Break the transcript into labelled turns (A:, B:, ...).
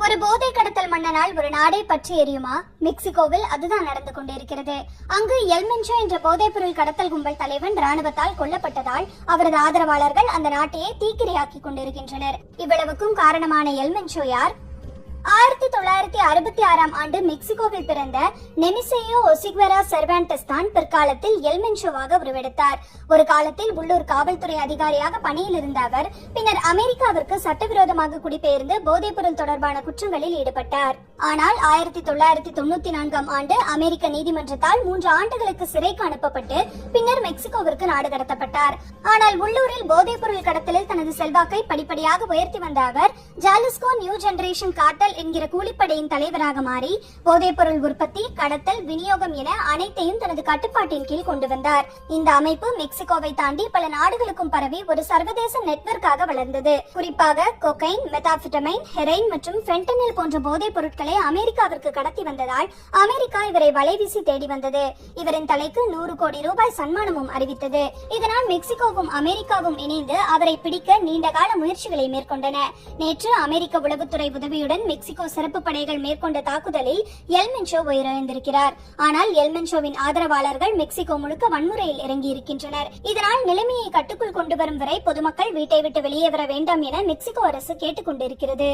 A: ஒரு போதை கடத்தல் மன்னனால் ஒரு நாடே பற்றி எரியுமா? மெக்சிகோவில் அதுதான் நடந்து கொண்டிருக்கிறது. அங்கு எல் மென்சோ என்ற போதைப் பொருள் கடத்தல் கும்பல் தலைவன் ராணுவத்தால் கொல்லப்பட்டதால் அவரது ஆதரவாளர்கள் அந்த நாட்டையே தீக்கிரையாக்கி கொண்டிருக்கின்றனர். இவ்வளவுக்கும் காரணமான எல் மென்சோ யார்? 1966ஆம் ஆண்டு மெக்சிகோவில் பிறந்த நெமிசேயோ ஒசிக்வெரா செர்வான்டஸ் தான் பிற்காலத்தில் எல் மென்சோவாக உருவெடுத்தார். ஒரு காலத்தில் உள்ளூர் காவல்துறை அதிகாரியாக பணியில் இருந்த அவர் பின்னர் அமெரிக்காவிற்கு சட்டவிரோதமாக குடிபெயர்ந்து போதைப் பொருள் தொடர்பான குற்றங்களில் ஈடுபட்டார். ஆனால் 1994ஆம் ஆண்டு அமெரிக்க நீதிமன்றத்தால் 3 ஆண்டுகளுக்கு சிறைக்கு அனுப்பப்பட்டு பின்னர் மெக்சிகோவிற்கு நாடு கடத்தப்பட்டார். ஆனால் உள்ளூரில் போதைப் பொருள் கடத்தலில் தனது செல்வாக்கை படிப்படியாக உயர்த்தி வந்த அவர் ஜாலிஸ்கோ நியூ ஜெனரேஷன் கார்டல் என்கிற கூலிப்படையின் தலைவராக மாறி போதைப் பொருள் உற்பத்தி, கடத்தல், விநியோகம் என அனைத்தையும் தனது கட்டுப்பாட்டின் கீழ் கொண்டு வந்தார். இந்த அமைப்பு மெக்சிகோவை தாண்டி பல நாடுகளுக்கும் பரவி ஒரு சர்வதேச நெட்வொர்க்காக வளர்ந்தது. குறிப்பாக கொகைன், மெத்தாம்பெட்டமைன், ஹெரோயின் மற்றும் ஃபென்டனில் போன்ற போதைப் பொருட்களை அமெரிக்காவிற்கு கடத்தி வந்ததால் அமெரிக்கா இவரை வலைவீசி தேடி வந்தது. இவரின் தலைக்கு 100 கோடி ரூபாய் சன்மானமும் அறிவித்தது. இதனால் மெக்சிகோவும் அமெரிக்காவும் இணைந்து அவரை பிடிக்க நீண்டகால முயற்சிகளை மேற்கொண்டன. நேற்று அமெரிக்க உளவுத்துறை உதவியுடன் மெக்சிகோ சிறப்பு படைகள் மேற்கொண்ட தாக்குதலில் எல் மென்சோ உயிரிழந்திருக்கிறார். ஆனால் எல் மென்சோவின் ஆதரவாளர்கள் மெக்சிகோ முழுக்க வன்முறையில் இறங்கி இருக்கின்றனர். இதனால் நிலைமையை கட்டுக்குள் கொண்டு வரும் வரை பொதுமக்கள் வீட்டை விட்டு வெளியே வர வேண்டாம் என மெக்சிகோ அரசு கேட்டுக் கொண்டிருக்கிறது.